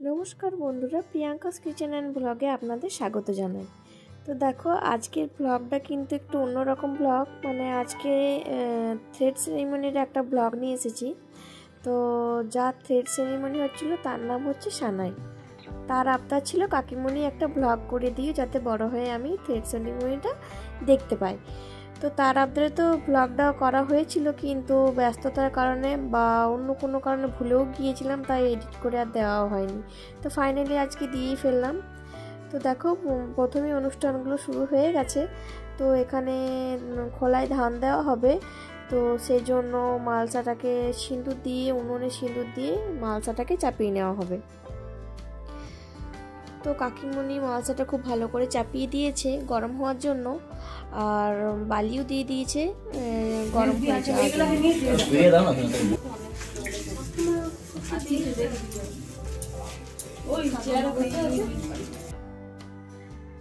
নমস্কার বন্ধুরা, Priyanka's kitchen and ব্লগে আপনাদের স্বাগত জানাই। তো দেখো, আজকের ব্লগটা কিন্তু একটু অন্যরকম ব্লগ। মানে আজকে থ্রেড সেরিমনির একটা ব্লগ নিয়ে এসেছি। তো যা থ্রেড সেরিমনি হচ্ছিল তার নাম হচ্ছে সানাই। তার আবদার ছিল কাকিমণি একটা ব্লগ করে দিয়ে যাতে বড় হয়ে আমি থ্রেড সেরিমনিটা দেখতে পাই। তো তার আবদারে তো ব্লগটাও করা হয়েছিল, কিন্তু ব্যস্ততার কারণে বা অন্য কোনো কারণে ভুলেও গিয়েছিলাম, তাই এডিট করে আর দেওয়া হয়নি। তো ফাইনালি আজকে দিয়েই ফেললাম। তো দেখো, প্রথমেই অনুষ্ঠানগুলো শুরু হয়ে গেছে। তো এখানে খোলায় ধান দেওয়া হবে, তো সেই জন্য মালসাটাকে সিঁদুর দিয়ে, উনুনে সিঁদুর দিয়ে মালসাটাকে চাপিয়ে নেওয়া হবে। তো কাকিমণি মালসাটা খুব ভালো করে চাপিয়ে দিয়েছে গরম হওয়ার জন্য, আর বালিও দিয়ে দিয়েছে গরম হয়েছে।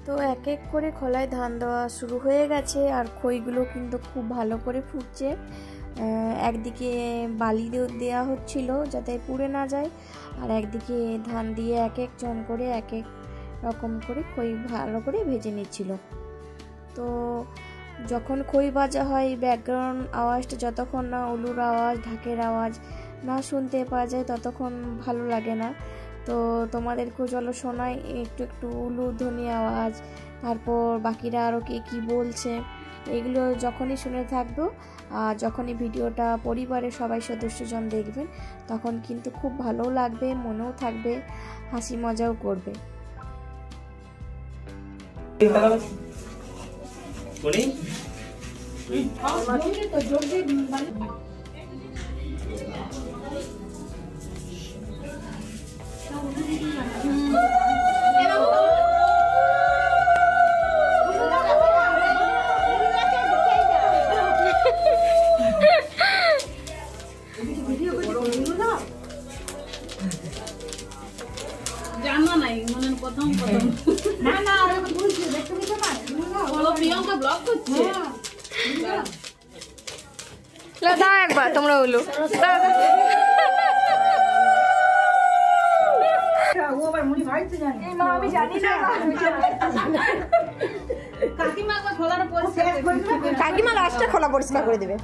তো এক এক করে খোলায় ধান দেওয়া শুরু হয়ে গেছে, আর খইগুলো কিন্তু খুব ভালো করে ফুটছে। একদিকে বালি দেওয়া হচ্ছিল যাতে পুড়ে না যায়, আর একদিকে ধান দিয়ে এক এক জন করে এক এক রকম করে খই ভালো করে ভেজে নিচ্ছিল। তো যখন খই ভাজা হয়, ব্যাকগ্রাউন্ড আওয়াজটা যতক্ষণ না উলুর আওয়াজ, ঢাকের আওয়াজ না শুনতে পাওয়া যায় ততক্ষণ ভালো লাগে না। তো তোমাদেরকেও চলো শোনাই একটু একটু উলু ধ্বনি আওয়াজ, তারপর বাকিরা আরও কে কী বলছে, এগুলো যখনই শুনে থাকবো আর যখনই ভিডিওটা পরিবারের সবাই সদস্যজন দেখবেন তখন কিন্তু খুব ভালোও লাগবে, মনেও থাকবে, হাসি মজাও করবে। জানা নাই মানে প্রথম না না আর বুঝছি দেখতে দিতে না বলো প্রিয়াঙ্কা ব্লগ করছে দাদা একবার তোমরা হলো ও আবার মুড়ি ভাইতে জানে এই মা আমি জানি না কাকিমা একবার খোলাটা পরিষ্কার করে দিবে, কাকিমা লাস্টে খোলা পরিষ্কার করে দেবে।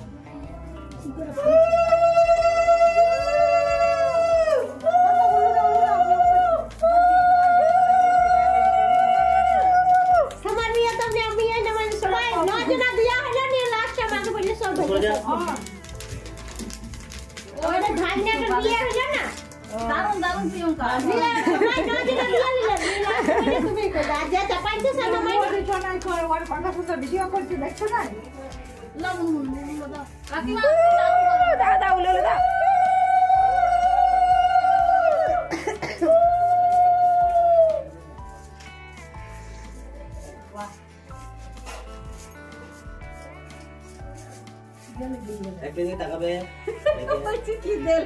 দারুন দারুন প্রিয়াঙ্কা ভিডিও করছি দেখছো না কাকিমা দাদা উলো দাদা একটা দিকে তাকাবে বলছি কি দেখ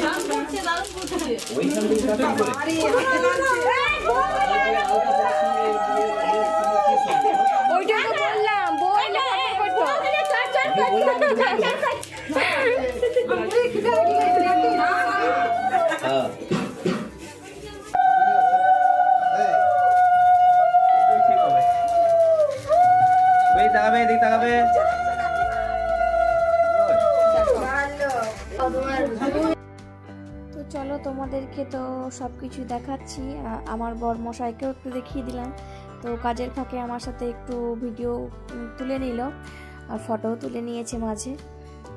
দারুন করছে দারুন করছে ওইখান থেকে কাটা করে ওইটা তো বললাম বললে তাকাবে এদিকে তাকাবে। তো চলো, তোমাদেরকে তো সব কিছু দেখাচ্ছি, আমার বরমশাইকেও একটু দেখিয়ে দিলাম। তো কাজের ফাঁকে আমার সাথে একটু ভিডিও তুলে নিল আর ফটোও তুলে নিয়েছে মাঝে।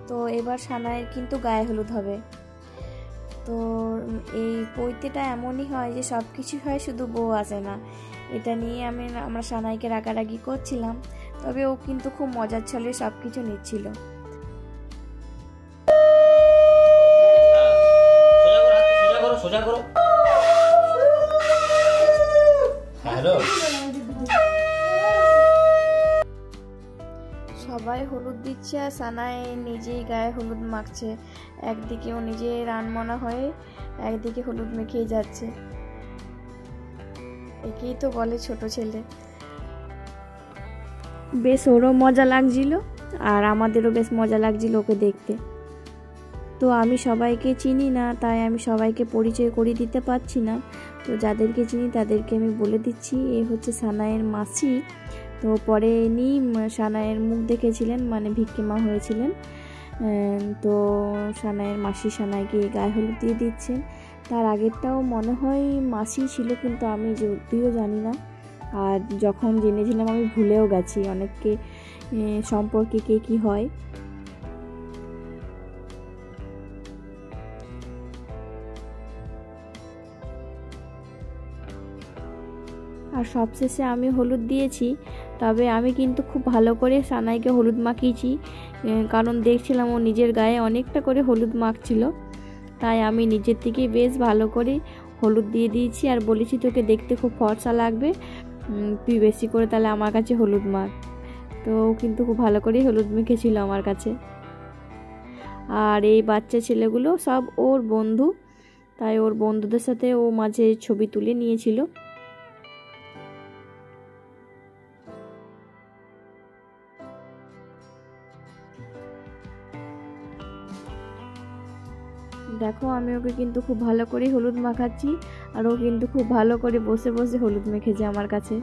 তো এবার সানাইয়ের কিন্তু গায়ে হলুদ হবে। তো এই পৈতেটা এমনই হয় যে সব কিছু হয়, শুধু বউ আসে না। এটা নিয়ে আমরা সানাইকে রাগারাগি করছিলাম, তবে ও কিন্তু খুব মজার ছলে সব কিছু নিচ্ছিল। সোজা করো। হ্যালো, সবাই হলুদ দিচ্ছে আর সানাই নিজেই গায়ে হলুদ মাখছে। একদিকে ও নিজে রানমনা হয়ে একদিকে হলুদ মেখেই যাচ্ছে। একেই তো বলে ছোট ছেলে। বেশ ওরও মজা লাগছিল আর আমাদেরও বেশ মজা লাগছিল ওকে দেখতে। তো আমি সবাইকে চিনি না, তাই আমি সবাইকে পরিচয় করিয়ে দিতে পারছি না। তো যাদেরকে চিনি তাদেরকে আমি বলে দিচ্ছি। এ হচ্ছে সানায়ের মাসি। তো পরে ইনি সানায়ের মুখ দেখেছিলেন, মানে ভিক্ষে মা হয়েছিলেন। তো সানায়ের মাসি সানাইকে গায়ে হলুদ দিয়ে দিচ্ছেন। তার আগেরটাও মনে হয় মাসি ছিল, কিন্তু আমি যদিও জানি না, আর যখন জেনেছিলাম আমি ভুলেও গেছি অনেককে সম্পর্কে কে কী হয়। আর সবশেষে আমি হলুদ দিয়েছি, তবে আমি কিন্তু খুব ভালো করে সানাইকে হলুদ মাখিয়েছি, কারণ দেখছিলাম ও নিজের গায়ে অনেকটা করে হলুদ মাখছিল, তাই আমি নিজের থেকেই বেশ ভালো করে হলুদ দিয়ে দিয়েছি। আর বলেছি তোকে দেখতে খুব ফর্সা লাগবে, তুই বেশি করে তাহলে আমার কাছে হলুদ মাখ। তো ও কিন্তু খুব ভালো করেই হলুদ মেখেছিল আমার কাছে। আর এই বাচ্চা ছেলেগুলো সব ওর বন্ধু, তাই ওর বন্ধুদের সাথে ও মাঝে ছবি তুলে নিয়েছিল। দেখো আমি ওকে কিন্তু খুব ভালো করে হলুদ মাখাচ্ছি, আর ও কিন্তু খুব ভালো করে বসে বসে হলুদ মেখেছে আমার কাছে।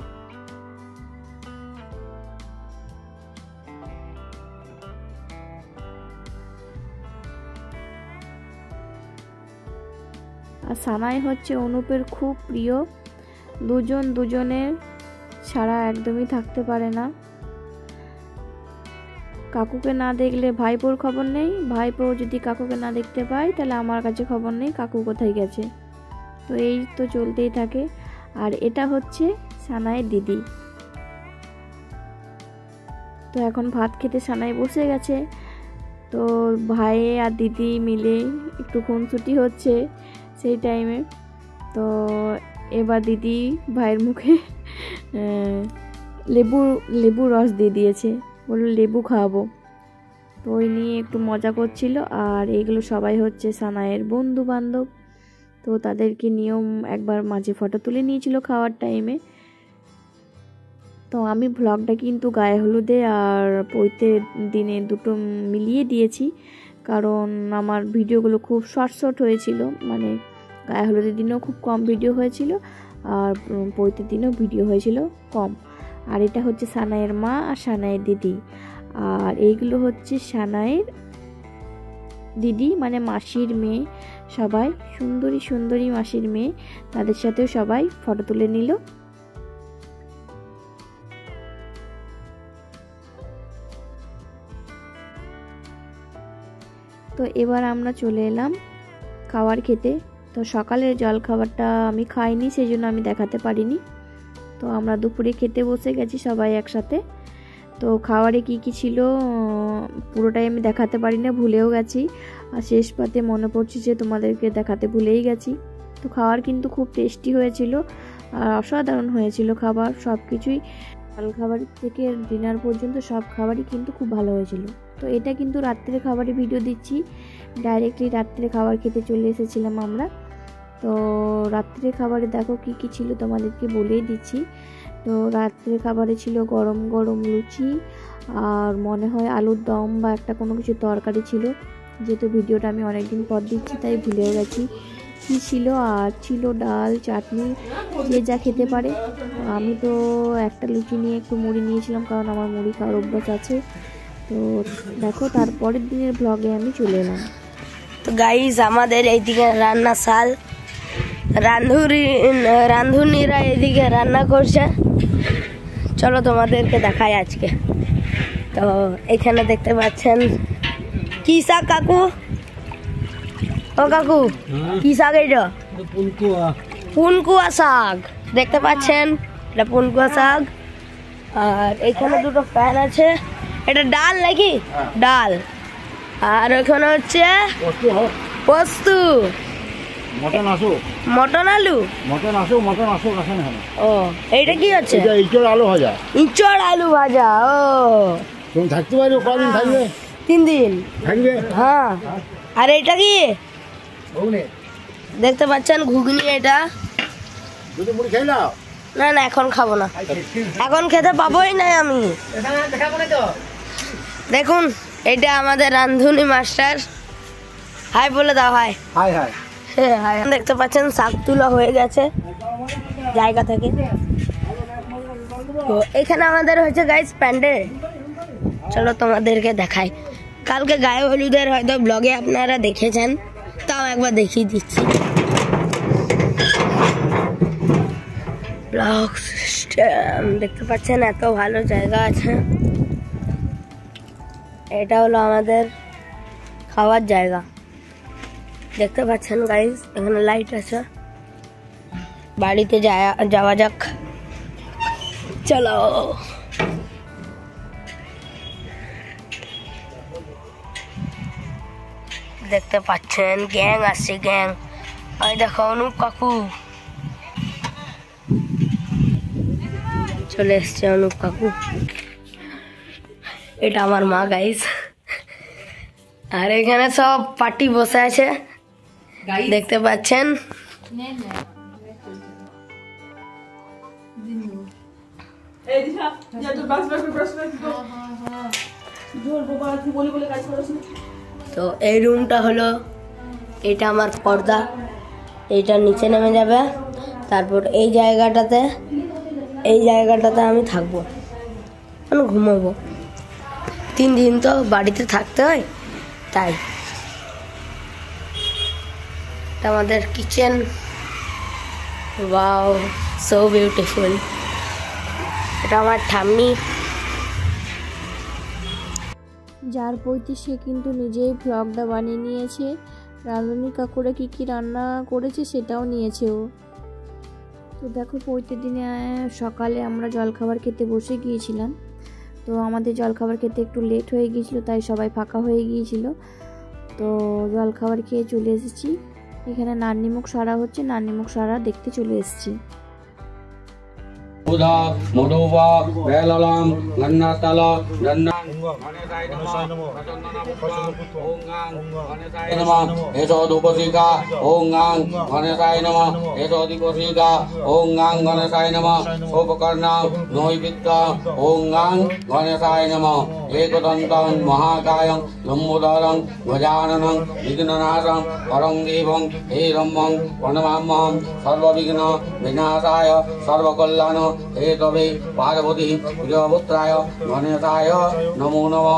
আর সানাই হচ্ছে অনুপের খুব প্রিয়, দুজন দুজনের ছাড়া একদমই থাকতে পারে না। কাকুকে না দেখলে ভাইপোর খবর নেই, ভাইপো যদি কাকুকে না দেখতে পায় তাহলে আমার কাছে খবর নেই কাকু কোথায় গেছে। তো এই তো চলতেই থাকে। আর এটা হচ্ছে সানাইয়ের দিদি। তো এখন ভাত খেতে সানাই বসে গেছে। তো ভাই আর দিদি মিলে একটু খুনসুটি হচ্ছে সেই টাইমে। তো এবার দিদি ভাইয়ের মুখে লেবু রস দিয়ে দিয়েছে, বললো লেবু খাওয়াবো। তো ওই নিয়ে একটু মজা করছিল। আর এইগুলো সবাই হচ্ছে সানাইয়ের বন্ধু বান্ধব, তো তাদেরকে নিয়েও একবার মাঝে ফটো তুলে নিয়েছিল খাওয়ার টাইমে। তো আমি ভ্লগটা কিন্তু গায়ে হলুদে আর পৈতের দিনে দুটো মিলিয়ে দিয়েছি, কারণ আমার ভিডিওগুলো খুব শর্ট হয়েছিল, মানে গায়ে হলুদের দিনেও খুব কম ভিডিও হয়েছিল আর পৈতের দিনেও ভিডিও হয়েছিল কম। আর এটা হচ্ছে সানাইয়ের মা আর সানাইয়ের দিদি। আর এইগুলো হচ্ছে সানাইয়ের দিদি, মানে মাসির মেয়ে। সবাই সুন্দরী সুন্দরী মাসির মেয়ে, তাদের সাথেও সবাই ফটো তুলে নিল। তো এবার আমরা চলে এলাম খাবার খেতে। তো সকালের জল খাবারটা আমি খাইনি, সেই জন্য আমি দেখাতে পারিনি। তো আমরা দুপুরে খেতে বসে গেছি সবাই একসাথে। তো খাবারে কি কি ছিল পুরোটাই আমি দেখাতে পারি না, ভুলেও গেছি। আর শেষ পাতে মনে পড়ছে যে তোমাদেরকে দেখাতে ভুলেই গেছি। তো খাবার কিন্তু খুব টেস্টি হয়েছিল আর অসাধারণ হয়েছিল খাবার, সব কিছুই জল খাবার থেকে ডিনার পর্যন্ত সব খাবারই কিন্তু খুব ভালো হয়েছিল। তো এটা কিন্তু রাত্রে খাবারের ভিডিও দিচ্ছি, ডাইরেক্টলি রাত্রে খাবার খেতে চলে এসেছিলাম আমরা। তো রাত্রে খাবারে দেখো কি কি ছিল তোমাদেরকে বলেই দিচ্ছি। তো রাত্রে খাবারে ছিল গরম গরম লুচি আর মনে হয় আলুর দম বা একটা কোনো কিছু তরকারি ছিল, যেহেতু ভিডিওটা আমি অনেকদিন পর দিচ্ছি তাই ভুলেও গেছি কী ছিল। আর ছিল ডাল চাটনি, যে যা খেতে পারে। আমি তো একটা লুচি নিয়ে একটু মুড়ি নিয়েছিলাম, কারণ আমার মুড়ি খাওয়ার অভ্যাস আছে। তো দেখো তারপরের দিনের ব্লগে আমি চলে এলাম। তো গাইস আমাদের এইদিকে রান্না শাল, রাঁধুনিরা এদিকে রান্না করছে, চলো তোমাদেরকে দেখাই আজকে। তো এখানে দেখতে পাচ্ছেন কি শাক কাকু, ও কাকু কি শাক এটা? পুনকুয়া শাক দেখতে পাচ্ছেন, এটা পুনকুয়া শাক। আর এখানে দুটো ফ্যান আছে, এটা ডাল নাকি? ডাল। আর ওখানে হচ্ছে পোস্ত, মটন আলু। ও এইটা কি হচ্ছে? ইঁচড় আলু ভাজা। ইঁচড় আলু ভাজা। ও তুমি থাকতে পারো, কদিন থাকবে? 3 দিন থাকবে। হ্যাঁ। আর এটা কি দেখতে পাচ্ছেন? ঘুগনি। এটা দুটো মুড়ি খেয়ে নাও। না না এখন খাবো না, এখন খেতে পাবোই না আমি। দেখুন এটা আমাদের রাঁধুনি মাস্টার, হাই বলে দাও, হাই। High high. হাই। দেখতে পাচ্ছেন শাক তোলা হয়ে গেছে জায়গা থেকে। তো এখানে আমাদের হচ্ছে গাইস প্যান্ডেল। চলো তোমাদেরকে দেখাই। কালকে গায়ে হলুদের হয়তো ব্লগে আপনারা দেখেছেন, তাও একবার দেখিয়ে দিচ্ছি। ব্লগ সিস্টেম দেখতে পাচ্ছেন, এত ভালো জায়গা আছে। এটা হলো আমাদের খাওয়ার জায়গা, দেখতে পাচ্ছেন গাইস। এখানে লাইট আছে। বাড়িতে যাওয়া যাক, চলো। দেখতে পাচ্ছেন গ্যাং আসছে, গ্যাং। ওই দেখো অনুপ কাকু চলে এসছে, অনুপ কাকু। এটা আমার মা গাইস। আর এখানে সব পার্টি বসে আছে, দেখতে পাচ্ছেন। তো এই রুমটা হলো, এটা আমার পর্দা, এইটা নিচে নেমে যাবে। তারপর এই জায়গাটাতে আমি থাকবো, মানে ঘুমাবো। 3 দিন তো বাড়িতে থাকতে হয়, তাই। এটা আমাদের কিচেন। Wow, so beautiful. এটা আমার ঠাম্মি। যার বইতে সে কিন্তু নিজেই ব্লগটা বানিয়ে নিয়েছে। রাঁধুনি কাকুরা কী রান্না করেছে সেটাও নিয়েছে ও। তো দেখো, পৈতের দিনে সকালে আমরা জলখাবার খেতে বসে গিয়েছিলাম। তো আমাদের জলখাবার খেতে একটু লেট হয়ে গিয়েছিলো, তাই সবাই ফাঁকা হয়ে গিয়েছিল। তো জলখাবার খেয়ে চলে এসেছি। এখানে নান্নিমুখ সারা হচ্ছে, নান্নিমুখ সারা দেখতে চলে এসেছি। Buddha, Moduva, Velalam, Gannatala, Gannan, Eso Dupasika, Ongang, Ganesai Nama, Eso Dipasika, Ongang, Ganesai Nama, Sopakarna, Noipita, Ongang, Ganesai Nama, Ekotantan, Mahakayang, Lumbudarang, Gajananang, Vignanasang, Parangdivang, Eramang, Panamamam, Sarvavigna, Vinasaya, Sarvakollana, हे तवे पार्वती प्रियपुत्राय गणेशाय नमो नमः।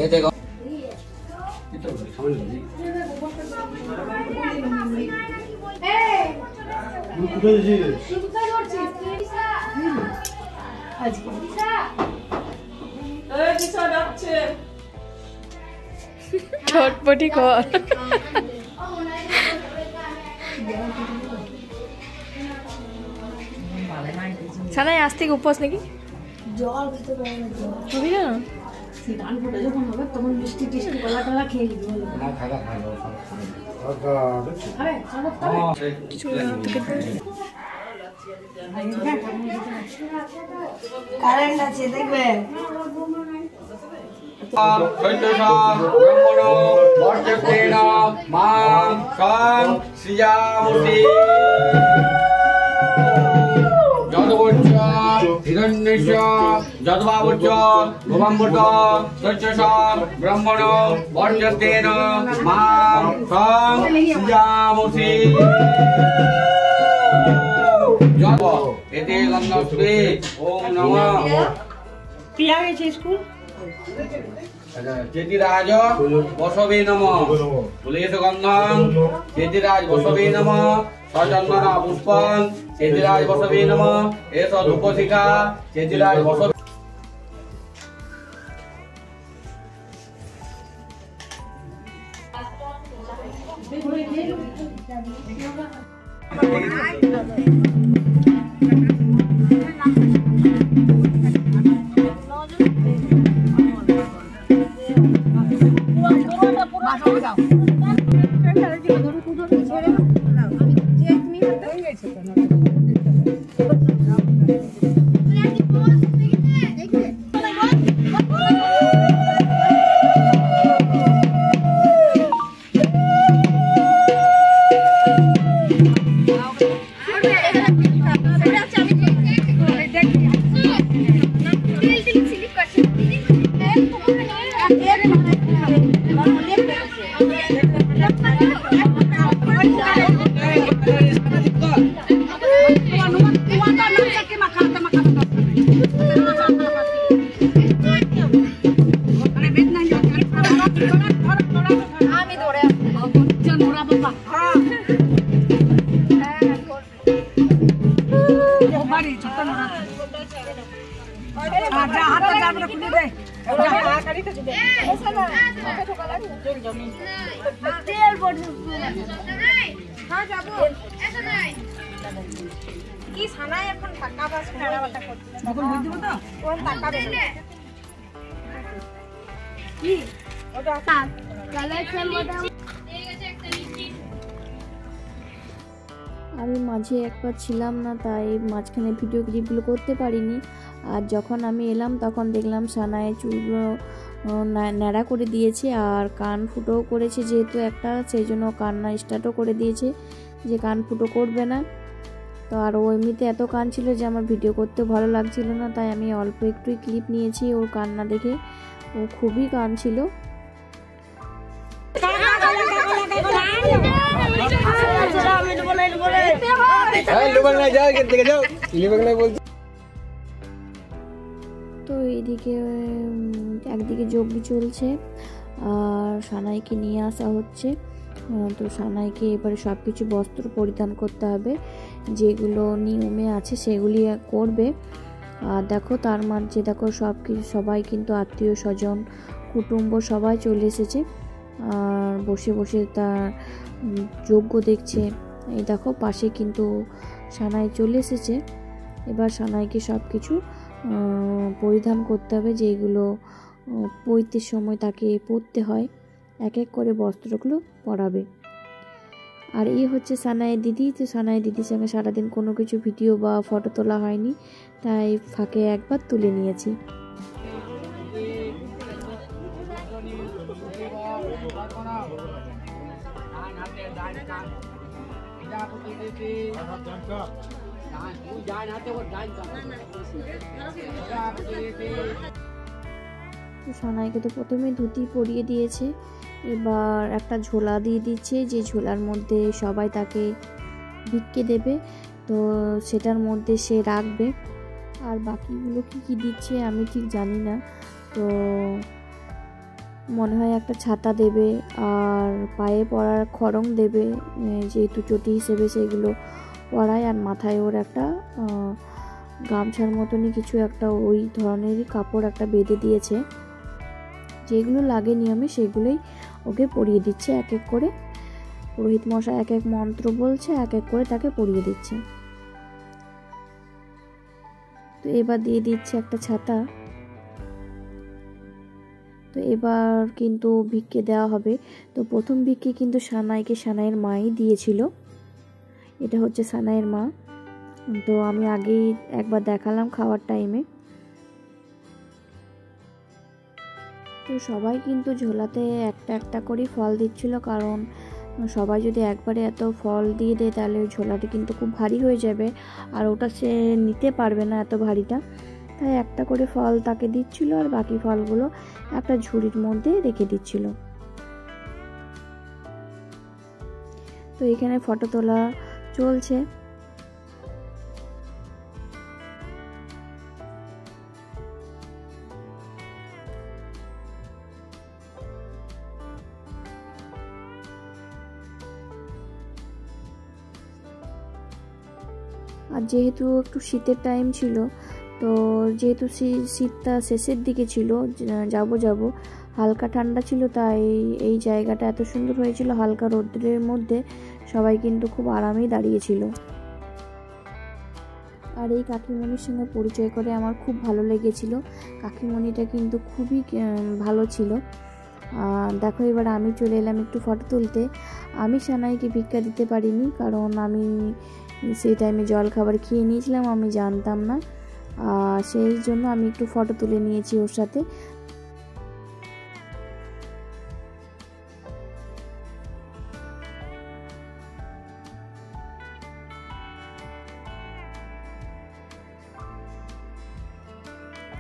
एते ছটপটি কর। ছানাই আজ থেকে উপবাস নাকি? জল খেতে হবি না? গান ফোটা যখন হবে তখন মিষ্টি টিষ্টি কলা টলা খেয়ে নিবি। কারেন্ট আছে, দেখবে। যদবাবুচ্চ গোবাম্বুত সচ্চসাম ব্রহ্মণ বর্জতেন মাম সং সিজামুষি যদ এতে গন্ধস্বে ওম নমঃ। প্রিয়া গেছে স্কুল। চেতিরাজ বসবে নমঃ। তুলেশ গন্ধং চেতিরাজ বসবে নমঃ। সচন্দন পুষ্পং চেতিরাজ বসবে নমঃ। এস ধূপশিখা চেতিরাজ বসবে। Thank you. আমি মাঝে একবার ছিলাম না, তাই মাঝখানে ভিডিও ক্লিপগুলো করতে পারিনি। আর যখন আমি এলাম তখন দেখলাম সানায় চুলগুলো ন্যাড়া করে দিয়েছে আর কান ফুটোও করেছে, যেহেতু একটা সেই জন্য কান্না স্টার্টও করে দিয়েছে যে কান ফুটো করবে না। তো আর ও এমনিতে এত কান ছিল যে আমার ভিডিও করতে ভালো লাগছিল না, তাই আমি অল্প একটুই ক্লিপ নিয়েছি ওর কান্না দেখে। ও খুবই কান ছিল। তো এইদিকে একদিকে যজ্ঞ চলছে আর সানাইকে নিয়ে আসা হচ্ছে। তো সানাইকে এবারে সব কিছু বস্ত্র পরিধান করতে হবে, যেগুলো নিয়মে আছে সেগুলি করবে। আর দেখো তার মাঝে দেখো সবাই কিন্তু আত্মীয় স্বজন কুটুম্ব সবাই চলে এসেছে আর বসে বসে তার যজ্ঞ দেখছে। এই দেখো পাশে কিন্তু সানাই চলে এসেছে। এবার সানাইকে সব কিছু পরিধান করতে হবে, যেগুলো পৈতের সময় তাকে পরতে হয়। এক এক করে বস্ত্রগুলো পরাবে। আর এই হচ্ছে সানাইয়ের দিদি। তো সানাইয়ের দিদির সঙ্গে সারাদিন কোনো কিছু ভিডিও বা ফটো তোলা হয়নি, তাই ফাঁকে একবার তুলে নিয়েছি। সানাইকে তো প্রথমে ধুতি পরিয়ে দিয়েছে, এবার একটা ঝোলা দিয়ে দিচ্ছে, যে ঝোলার মধ্যে সবাই তাকে ভিক্ষে দেবে, তো সেটার মধ্যে সে রাখবে। আর বাকিগুলো কি দিচ্ছে আমি ঠিক জানি না। তো মনে হয় একটা ছাতা দেবে আর পায়ে পরার খড়ং দেবে, যেহেতু চটি হিসেবে সেগুলো পরায়। আর মাথায় ওর একটা গামছার মতনই কিছু একটা ওই ধরনেরই কাপড় একটা বেঁধে দিয়েছে। যেগুলো লাগে নিয়মে সেগুলোই ওকে পরিয়ে দিচ্ছে এক এক করে। পুরোহিত মশাই এক এক মন্ত্র বলছে, এক এক করে তাকে পরিয়ে দিচ্ছে। তো এবার দিয়ে দিচ্ছে একটা ছাতা। তো এবার কিন্তু ভিক্ষে দেওয়া হবে। তো প্রথম ভিক্ষে কিন্তু সানাইকে সানাইয়ের মাই দিয়েছিল। এটা হচ্ছে সানাইয়ের মা। তো আমি আগেই একবার দেখালাম খাওয়ার টাইমে। তো সবাই কিন্তু ঝোলাতে একটা একটা করে ফল দিচ্ছিল, কারণ সবাই যদি একবারে এত ফল দিয়ে দেয় তাহলে ওই ঝোলাটা কিন্তু খুব ভারী হয়ে যাবে আর ওটা সে নিতে পারবে না এত ভারীটা। তাই একটা করে ফল তাকে দিচ্ছিল আর বাকি ফলগুলো একটা ঝুড়ির মধ্যে রেখে দিচ্ছিল। তো এখানে ফটো তোলা চলছে। আর যেহেতু একটু শীতের টাইম ছিল, তো যেহেতু শীতটা শেষের দিকে ছিল, যাব হালকা ঠান্ডা ছিল, তাই এই জায়গাটা এত সুন্দর হয়েছিল। হালকা রোদ্রের মধ্যে সবাই কিন্তু খুব আরামেই দাঁড়িয়েছিল। আর এই কাকিমণির সঙ্গে পরিচয় করে আমার খুব ভালো লেগেছিল। কাকিমণিটা কিন্তু খুবই ভালো ছিল। দেখো এবার আমি চলে এলাম একটু ফটো তুলতে। আমি সানাইকে ভিক্ষা দিতে পারিনি, কারণ আমি সেই টাইমে জল খাবার খেয়ে নিয়েছিলাম, আমি জানতাম না। সেই জন্য আমি একটু ফটো তুলে নিয়েছি ওর সাথে।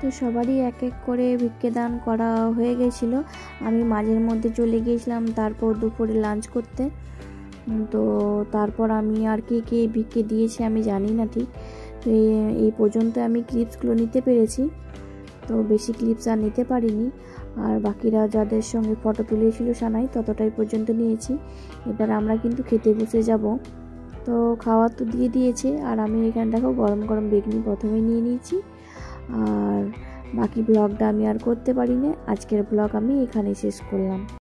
তো সবারই এক এক করে ভিক্ষে দান করা হয়ে গেছিল। আমি মাঝের মধ্যে চলে গিয়েছিলাম তারপর দুপুরে লাঞ্চ করতে। তো তারপর আমি আর কে ভিক্ষে দিয়েছে আমি জানি না ঠিক। তো এই পর্যন্ত আমি ক্লিপসগুলো নিতে পেরেছি, তো বেশি ক্লিপস আর নিতে পারিনি। আর বাকিরা যাদের সঙ্গে ফটো তুলেছিল সানাই ততটাই পর্যন্ত নিয়েছি। এবার আমরা কিন্তু খেতে বসে যাব। তো খাওয়া তো দিয়ে দিয়েছে, আর আমি এখানে দেখো গরম গরম বেগুনি প্রথমে নিয়ে নিয়েছি। আর বাকি ব্লগটা আমি আর করতে পারি না, আজকের ব্লগ আমি এখানেই শেষ করলাম।